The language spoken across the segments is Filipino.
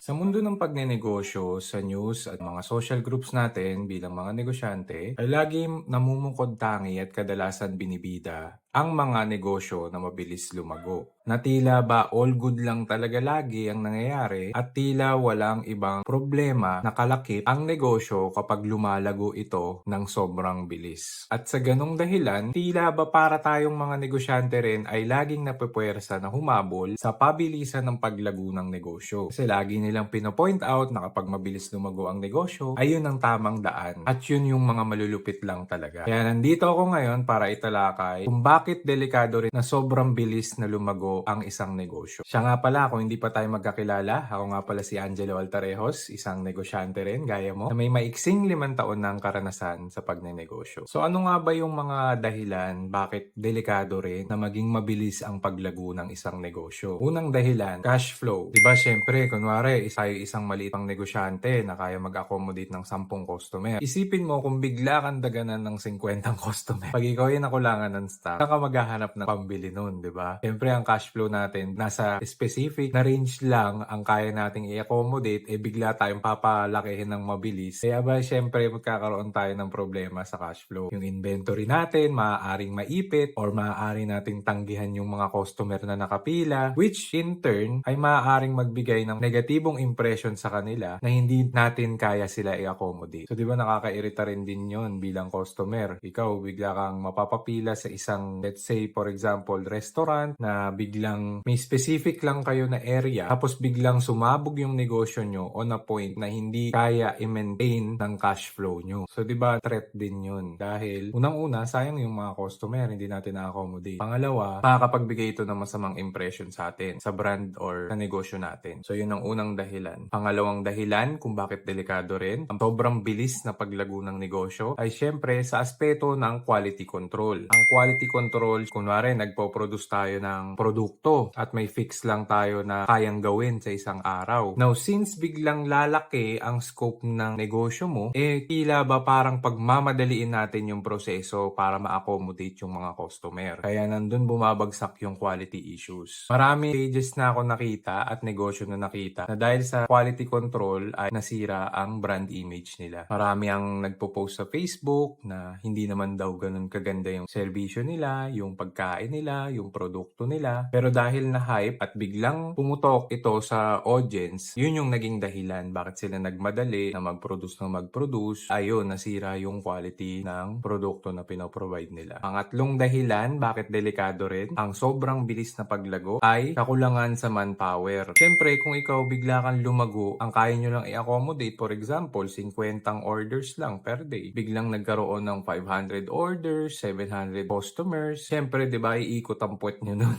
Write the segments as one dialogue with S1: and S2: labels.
S1: Sa mundo ng pagnenegosyo, sa news at mga social groups natin bilang mga negosyante, ay laging namumukod tangi at kadalasan binibida ang mga negosyo na mabilis lumago. Na tila ba all good lang talaga lagi ang nangyayari at tila walang ibang problema na kalakip ang negosyo kapag lumalago ito ng sobrang bilis. At sa ganong dahilan, tila ba para tayong mga negosyante rin ay laging napupwersa na humabol sa pabilisan ng paglago ng negosyo. Kasi lagi nilang pinopoint out na kapag mabilis lumago ang negosyo, ay yun ang tamang daan. At yun yung mga malulupit lang talaga. Kaya nandito ako ngayon para italakay kung bakit delikado rin na sobrang bilis na lumago ang isang negosyo. Siya nga pala, kung hindi pa tayo magkakilala, ako nga pala si Angelo Altarejos, isang negosyante rin, gaya mo, na may maiksing 5 taon ng karanasan sa pagnenegosyo. So ano nga ba yung mga dahilan bakit delikado rin na maging mabilis ang paglago ng isang negosyo? Unang dahilan, cash flow. Diba syempre, kunwari, tayo isang maliit pang negosyante na kaya mag-accommodate ng 10 customer. Isipin mo kung bigla kang daganan ng 50 customer. Pag ikaw ay nakulangan ng staff, saan ka maghahanap ng pambili nun, diba? Syempre, ang cash flow natin nasa specific na range lang ang kaya nating i-accommodate, bigla tayong papalakihin ng mabilis. Kaya ba, syempre, magkakaroon tayo ng problema sa cash flow. Yung inventory natin, maaaring maipit or maaari nating tanggihan yung mga customer na nakapila, which in turn ay maaaring magbigay ng negatibong impression sa kanila na hindi natin kaya sila i-accommodate. So, di ba nakakairita rin din yon bilang customer? Ikaw, bigla kang mapapapila sa isang, let's say, for example, restaurant na biglang may specific lang kayo na area, tapos biglang sumabog yung negosyo nyo on a point na hindi kaya i-maintain ng cash flow nyo. So, di ba, threat din yun. Dahil, unang-una, sayang yung mga customer, hindi natin na-accommodate. Pangalawa, makakapagbigay ito ng masamang impression sa atin, sa brand or sa negosyo natin. So, yun ang unang dahilan. Pangalawang dahilan kung bakit delikado rin, ang sobrang bilis na paglago ng negosyo ay syempre sa aspeto ng quality control. Ang quality control, kunwari, nagpo-produce tayo ng produkto at may fix lang tayo na kayang gawin sa isang araw. Now, since biglang lalaki ang scope ng negosyo mo, tila ba parang pagmamadaliin natin yung proseso para ma-accommodate yung mga customer. Kaya nandun bumabagsak yung quality issues. Marami pages na ako nakita at negosyo na nakita na dahil sa quality control ay nasira ang brand image nila. Marami ang nagpo-post sa Facebook na hindi naman daw ganun kaganda yung serbisyo nila, yung pagkain nila, yung produkto nila. Pero dahil na hype at biglang pumutok ito sa audience, yun yung naging dahilan bakit sila nagmadali na mag-produce. Ayun, nasira yung quality ng produkto na pinoprovide nila. Pangatlong dahilan bakit delikado rin ang sobrang bilis na paglago ay kakulangan sa manpower. Siyempre, kung ikaw bigla kang lumago, ang kaya nyo lang i-accommodate, for example, 50 orders lang per day. Biglang nagkaroon ng 500 orders, 700 customers. Siyempre, di ba, iikot ang puwet nyo nun.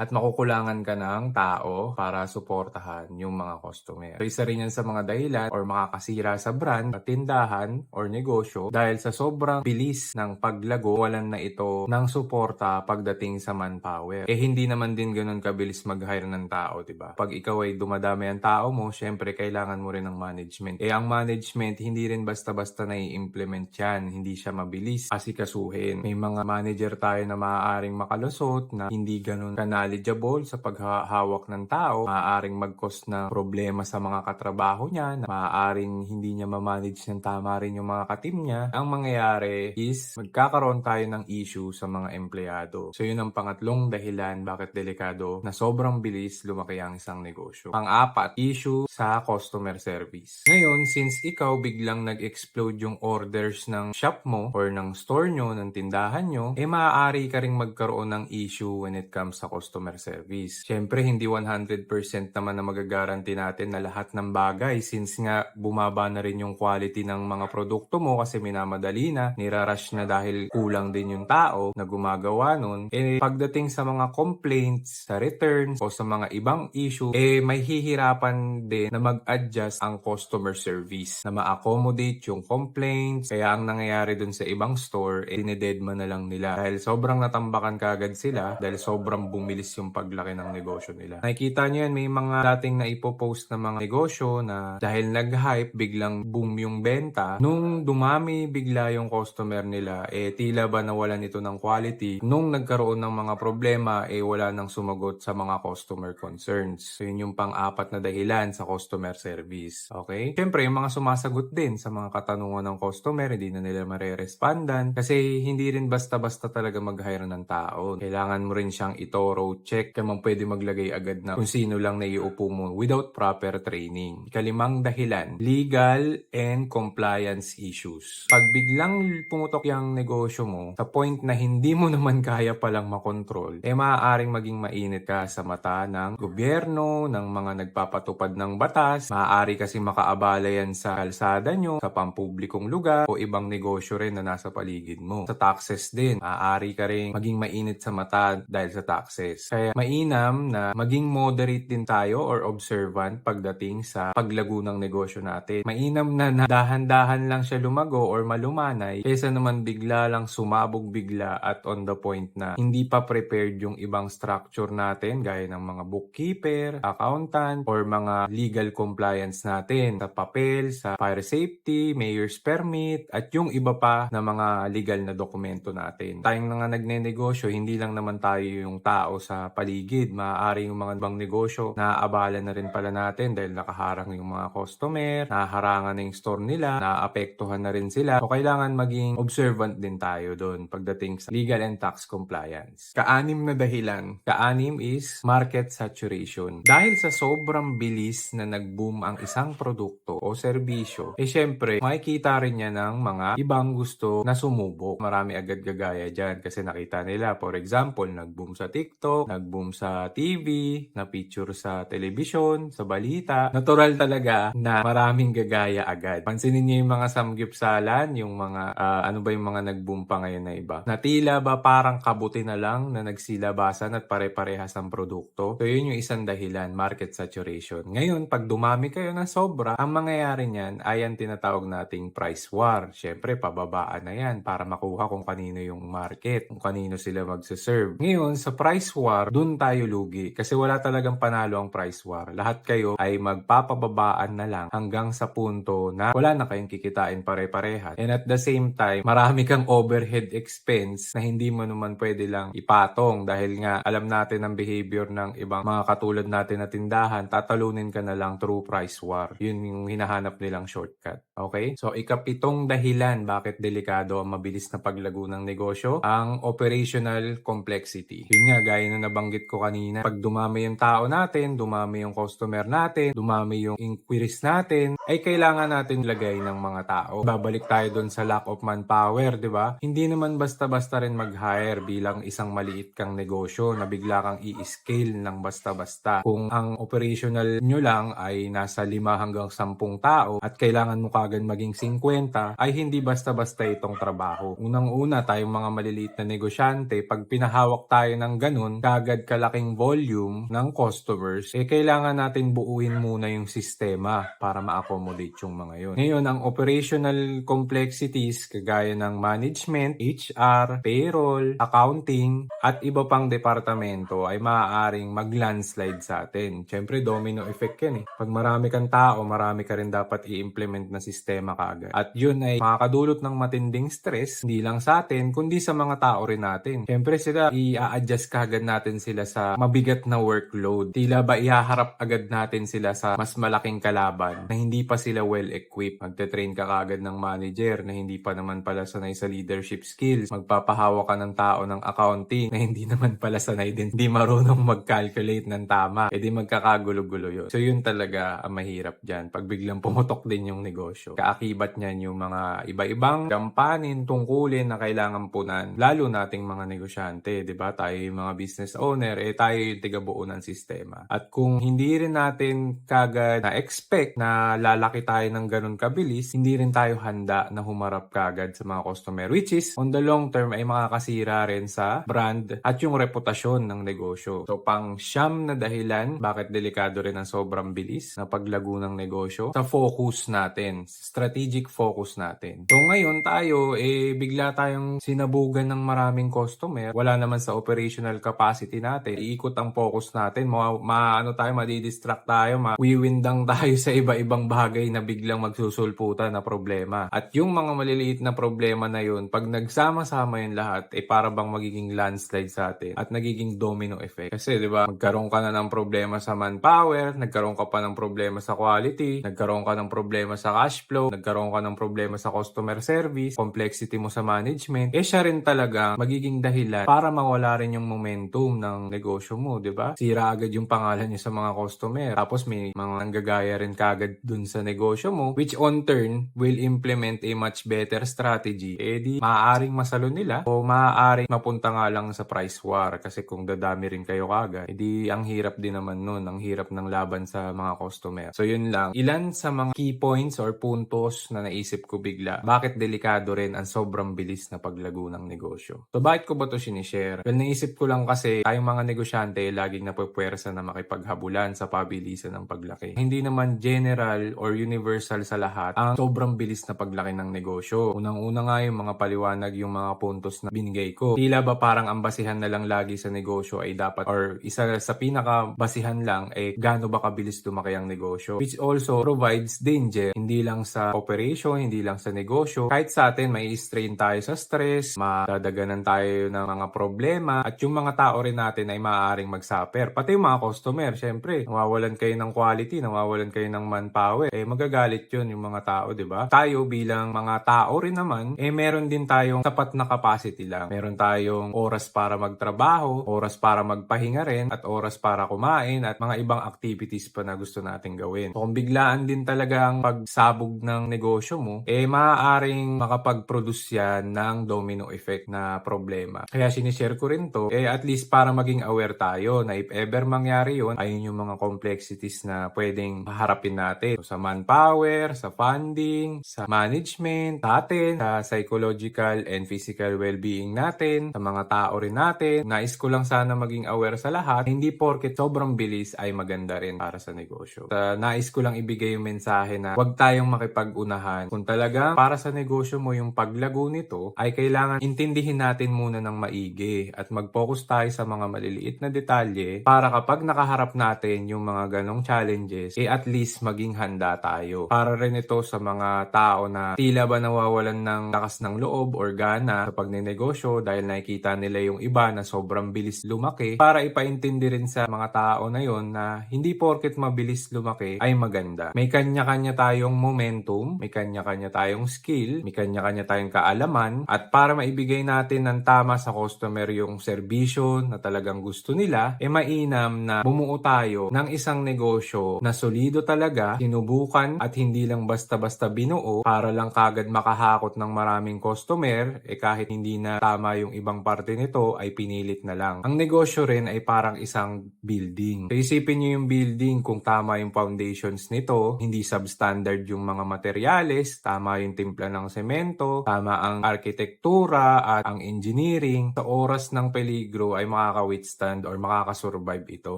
S1: At makukulangan ka ng tao para suportahan yung mga customer. So, isa rin yan sa mga dahilan or makakasira sa brand, tindahan or negosyo dahil sa sobrang bilis ng paglago, walan na ito ng suporta pagdating sa manpower. Hindi naman din ganun kabilis mag-hire ng tao, diba? Pag ikaw ay dumadami ang tao mo, syempre kailangan mo rin ng management. Ang management, hindi rin basta-basta na i-implement yan. Hindi siya mabilis asikasuhin. May mga manager tayo na maaaring makalusot na hindi ganun ka-knowledgeable sa paghahawak ng tao, maaaring mag-cause ng problema sa mga katrabaho niya, na maaaring hindi niya ma-manage ng tama rin yung mga katim niya. Ang mangyayari is magkakaroon tayo ng issue sa mga empleyado. So yun ang pangatlong dahilan bakit delikado na sobrang bilis lumaki ang isang negosyo. Pang-apat, issue sa customer service. Ngayon, since ikaw biglang nag-explode yung orders ng shop mo or ng store nyo, ng tindahan nyo, maaari ka ring magkaroon ng issue when it comes sa customer service. Siyempre, hindi 100% naman na magagaranti natin na lahat ng bagay since nga bumaba na rin yung quality ng mga produkto mo kasi minamadali na, nirarush na dahil kulang din yung tao na gumagawa nun. Pagdating sa mga complaints, sa returns, o sa mga ibang issue, may hihirapan din na mag-adjust ang customer service na ma-accommodate yung complaints. Kaya ang nangyayari dun sa ibang store, dinededma na lang nila dahil sobrang natambakan kagad sila dahil sobrang bumilis mabilis yung paglaki ng negosyo nila. Nakikita nyo yan, may mga dating na ipopost na mga negosyo na dahil nag-hype, biglang boom yung benta. Nung dumami bigla yung customer nila, tila ba nawalan ito ng quality. Nung nagkaroon ng mga problema, wala nang sumagot sa mga customer concerns. So yun yung pang-apat na dahilan sa customer service. Okay? Siyempre, yung mga sumasagot din sa mga katanungan ng customer, hindi na nila marerespondan kasi hindi rin basta-basta talaga mag-hire ng tao. Kailangan mo rin siyang i-thorough check. Kaya man pwede maglagay agad na kung sino lang na iuupo mo without proper training. Ikalimang dahilan, legal and compliance issues. Pag biglang pumutok yung negosyo mo sa point na hindi mo naman kaya palang makontrol, maaaring maging mainit ka sa mata ng gobyerno, ng mga nagpapatupad ng batas. Maaari kasi makaabala yan sa kalsada nyo, sa pampublikong lugar, o ibang negosyo rin na nasa paligid mo. Sa taxes din, maaari ka rin maging mainit sa mata dahil sa taxes. Kaya mainam na maging moderate din tayo or observant pagdating sa paglago ng negosyo natin. Mainam na dahan-dahan lang siya lumago or malumanay kaysa naman bigla lang sumabog bigla at on the point na hindi pa prepared yung ibang structure natin gaya ng mga bookkeeper, accountant, or mga legal compliance natin sa papel, sa fire safety, mayor's permit, at yung iba pa na mga legal na dokumento natin. Tayong mga nagnenegosyo, hindi lang naman tayo yung tao sa paligid. Maaari yung mga ibang negosyo na abala na rin pala natin dahil nakaharang yung mga customer, naharangan na yung store nila, naapektuhan na rin sila. So, kailangan maging observant din tayo doon pagdating sa legal and tax compliance. Kaanim na dahilan. Kaanim is market saturation. Dahil sa sobrang bilis na nag-boom ang isang produkto o serbisyo, syempre, makikita rin niya ng mga ibang gusto na sumubok. Marami agad gagaya dyan kasi nakita nila, for example, nag-boom sa TikTok, nag-boom sa TV, na-feature sa television, sa balita. Natural talaga na maraming gagaya agad. Pansinin niyo yung mga samgyupsalan, yung mga, ano ba yung mga nag-boom pa ngayon na iba? Na tila ba parang kabuti na lang na nagsilabasan at pare-parehas ang produkto? So yun yung isang dahilan, market saturation. Ngayon, pag dumami kayo ng sobra, ang mangyayari niyan ay ang tinatawag nating price war. Siyempre, pababaan na yan para makuha kung kanino yung market, kung kanino sila magsaserve. Ngayon, sa price war, dun tayo lugi kasi wala talagang panalo ang price war. Lahat kayo ay magpapababaan na lang hanggang sa punto na wala na kayong kikitain pare-parehas. And at the same time, marami kang overhead expense na hindi mo naman pwede lang ipatong dahil nga alam natin ang behavior ng ibang mga katulad natin na tindahan, tatalunin ka na lang through price war. Yun yung hinahanap nilang shortcut. Okay? So, ikapitong dahilan bakit delikado ang mabilis na paglago ng negosyo, ang operational complexity. Yun nga, gaya na nabanggit ko kanina, pag dumami yung tao natin, dumami yung customer natin, dumami yung inquiries natin, ay kailangan natin lagay ng mga tao. Babalik tayo dun sa lack of manpower, di ba? Hindi naman basta-basta rin mag-hire bilang isang maliit kang negosyo na bigla kang i-scale ng basta-basta. Kung ang operational nyo lang ay nasa 5 hanggang 10 tao at kailangan mo kagad maging 50, ay hindi basta-basta itong trabaho. Unang-una, tayong mga maliliit na negosyante, pag pinahawak tayo ng ganun, kagad kalaking volume ng customers, kailangan natin buuin muna yung sistema para ma-accommodate yung mga yun. Ngayon, ang operational complexities, kagaya ng management, HR, payroll, accounting, at iba pang departamento ay maaaring mag-landslide sa atin. Siyempre, domino effect yan eh. Pag marami kang tao, marami ka rin dapat i-implement na sistema kaagad. At yun ay makakadulot ng matinding stress, hindi lang sa atin, kundi sa mga tao rin natin. Siyempre sila, i-adjust kaagad natin sila sa mabigat na workload. Tila ba ihaharap agad natin sila sa mas malaking kalaban na hindi pa sila well-equipped. Magte-train ka kaagad ng manager na hindi pa naman pala sanay sa leadership skills. Magpapahawa ka ng tao ng accounting na hindi naman pala sanay din, hindi marunong mag-calculate ng tama. Di magkakagulo-gulo yun. So yun talaga ang mahirap dyan. Pag biglang pumutok din yung negosyo, kaakibat niyan yung mga iba-ibang gampanin, tungkulin na kailangan punan. Lalo nating mga negosyante, di ba? Tayo yung mga business owner, tayo yung tigabuo ng sistema. At kung hindi rin natin kagad na-expect na lalaki tayo ng ganun kabilis, hindi rin tayo handa na humarap kagad sa mga customer. Which is, on the long term, ay makakasira rin sa brand at yung reputasyon ng negosyo. So, pang siyam na dahilan, bakit delikado rin ang sobrang bilis na paglago ng negosyo, sa focus natin, strategic focus natin. So, ngayon tayo, bigla tayong sinabugan ng maraming customer. Wala naman sa operational capacity capacity natin, iikot ang focus natin, madidistract tayo, mawiwindang tayo sa iba-ibang bagay na biglang magsusulputan na problema. At yung mga maliliit na problema na yun, pag nagsama-sama yun lahat, para bang magiging landslide sa atin at nagiging domino effect. Kasi di ba, magkaroon ka na ng problema sa manpower, nagkaroon ka pa ng problema sa quality, nagkaroon ka ng problema sa cash flow, nagkaroon ka ng problema sa customer service, complexity mo sa management, siya rin talaga magiging dahilan para mawala rin yung momentum ng negosyo mo, di ba? Sira agad yung pangalan niya sa mga customer. Tapos may mga nanggagaya rin kagad dun sa negosyo mo, which on turn will implement a much better strategy. Di maaaring masalo nila o maaaring mapunta nga lang sa price war. Kasi kung dadami rin kayo kagad, di ang hirap din naman nun. Ang hirap ng laban sa mga customer. So yun lang. Ilan sa mga key points or puntos na naisip ko bigla. Bakit delikado rin ang sobrang bilis na paglago ng negosyo? So bakit ko ba ito sinishare? Well, naisip ko lang kasi tayong mga negosyante laging napupwersa na makipaghabulan sa pabilisan ng paglaki. Hindi naman general or universal sa lahat ang sobrang bilis na paglaki ng negosyo. Unang-una nga yung mga paliwanag, yung mga puntos na binigay ko. Tila ba parang ang basihan na lang lagi sa negosyo ay dapat, or isa sa pinaka-basihan lang gaano ba kabilis lumaki ang negosyo, which also provides danger hindi lang sa operation, hindi lang sa negosyo. Kahit sa atin, may strain tayo sa stress, madadaganan tayo ng mga problema, at yung mga tao rin natin ay maaaring mag-suffer. Pati yung mga customer, syempre, nawawalan kayo ng quality, nawawalan kayo ng manpower, magagalit yun yung mga tao, di ba? Tayo bilang mga tao rin naman, meron din tayong sapat na capacity lang. Meron tayong oras para magtrabaho, oras para magpahinga rin, at oras para kumain, at mga ibang activities pa na gusto nating gawin. So, kung biglaan din talaga ang pagsabog ng negosyo mo, maaaring makapag-produce yan ng domino effect na problema. Kaya sinishare ko rin to, at least para maging aware tayo na if ever mangyari yun, ayun yung mga complexities na pwedeng harapin natin. So, sa manpower, sa funding, sa management, sa atin, sa psychological and physical well-being natin, sa mga tao rin natin. Nais ko lang sana maging aware sa lahat, hindi porket sobrang bilis ay maganda rin para sa negosyo. Nais ko lang ibigay yung mensahe na huwag tayong makipag-unahan. Kung talaga para sa negosyo mo yung paglago nito, ay kailangan intindihin natin muna ng maigi at mag-focus tayo sa mga maliliit na detalye para kapag nakaharap natin yung mga ganong challenges, at least maging handa tayo. Para rin ito sa mga tao na tila ba nawawalan ng lakas ng loob or gana sa pagnenegosyo dahil nakikita nila yung iba na sobrang bilis lumaki, para ipaintindi rin sa mga tao na yon na hindi porket mabilis lumaki ay maganda. May kanya-kanya tayong momentum, may kanya-kanya tayong skill, may kanya-kanya tayong kaalaman, at para maibigay natin ng tama sa customer yung serbisyo na talagang gusto nila, mainam na bumuo tayo ng isang negosyo na solido talaga, sinubukan at hindi lang basta-basta binuo para lang kagad makahakot ng maraming customer, kahit hindi na tama yung ibang parte nito ay pinilit na lang. Ang negosyo rin ay parang isang building. So isipin nyo yung building, kung tama yung foundations nito, hindi substandard yung mga materyales, tama yung timpla ng semento, tama ang arkitektura at ang engineering, sa oras ng peligro ay makaka-withstand or makakasurvive ito.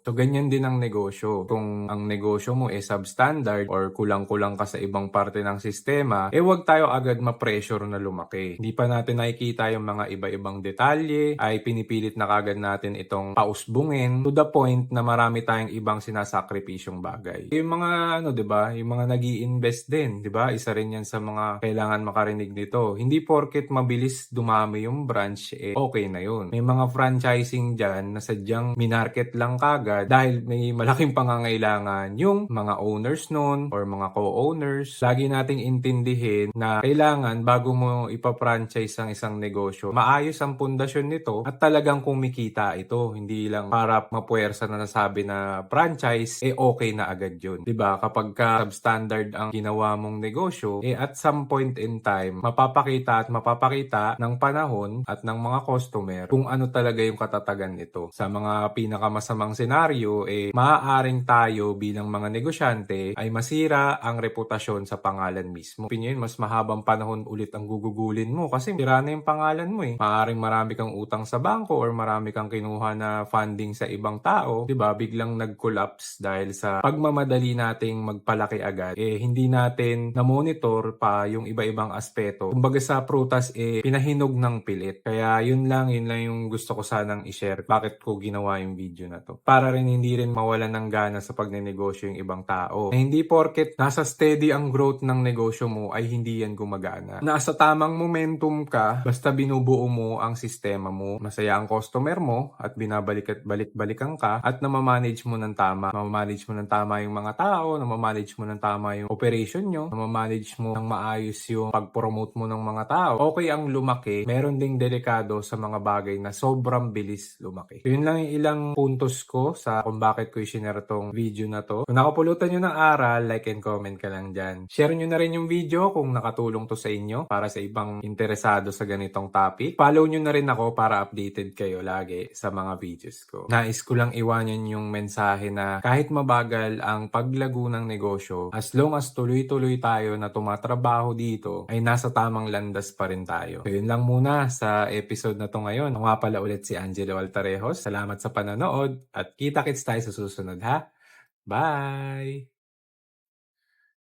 S1: So ganyan din ang negosyo. Kung ang negosyo mo substandard or kulang-kulang ka sa ibang parte ng sistema, huwag tayo agad ma-pressure na lumaki. Hindi pa natin nakikita yung mga iba-ibang detalye, ay pinipilit na kagad natin itong pausbungin to the point na marami tayong ibang sinasakripisyong bagay. Yung mga diba, yung mga nag-i-invest din, diba? Isa rin yan sa mga kailangan makarinig nito. Hindi porket mabilis dumami yung branch, okay na yun. May mga franchising dyan na sadyang minarket lang kagad dahil may malaking pangangailangan yung mga owners nun or mga co-owners. Lagi nating intindihin na kailangan bago mo ipa-franchise ang isang negosyo, maayos ang pundasyon nito at talagang kumikita ito. Hindi lang para mapuwersa na nasabi na franchise, okay na agad yun. Diba? Kapag ka substandard ang ginawa mong negosyo, at some point in time, mapapakita ng panahon at ng mga customer kung ano talaga yung katatagan nito. Sa mga pinakamasamang senaryo, maaaring tayo bilang mga negosyante ay masira ang reputasyon sa pangalan mismo. Pinyo mas mahabang panahon ulit ang gugugulin mo kasi sira na yung pangalan mo. Maaaring marami kang utang sa bangko or marami kang kinuha na funding sa ibang tao, 'di ba? Biglang nag-collapse dahil sa pagmamadali nating magpalaki agad. Hindi natin na-monitor pa yung iba-ibang aspeto. Kumbaga sa prutas, pinahinog ng pilit. Kaya yun lang yung gusto ko sanang i-share bakit ko ginawa yung video na 'to. Para rin hindi rin mawalan ng gana sa pagnenegosyo yung ibang tao. Na hindi porket nasa steady ang growth ng negosyo mo ay hindi yan gumagana. Nasa tamang momentum ka, basta binubuo mo ang sistema mo, masaya ang customer mo at binabalik at balik-balikan ka at namamanage mo ng tama. Namamanage mo ng tama yung mga tao, namamanage mo ng tama yung operation nyo, namamanage mo ng maayos yung pag-promote mo ng mga tao. Okay ang lumaki, meron ding delikado sa mga bagay na sobrang bilis lumaki. So, yun lang yung ilang puntos ko sa kung bakit ko i-share tong video na to. Kung nakapulutan nyo ng aral, like and comment ka lang dyan. Share nyo na rin yung video kung nakatulong to sa inyo para sa ibang interesado sa ganitong topic. Follow nyo na rin ako para updated kayo lagi sa mga videos ko. Nais ko lang iwanan yung mensahe na kahit mabagal ang paglago ng negosyo, as long as tuloy-tuloy tayo na tumatrabaho dito, ay nasa tamang landas pa rin tayo. So yun lang muna sa episode na to ngayon. Ako nga pala ulit si Angelo Altarejos. Salamat sa panonood at kita-kits tayo sa susunod ha. Bye!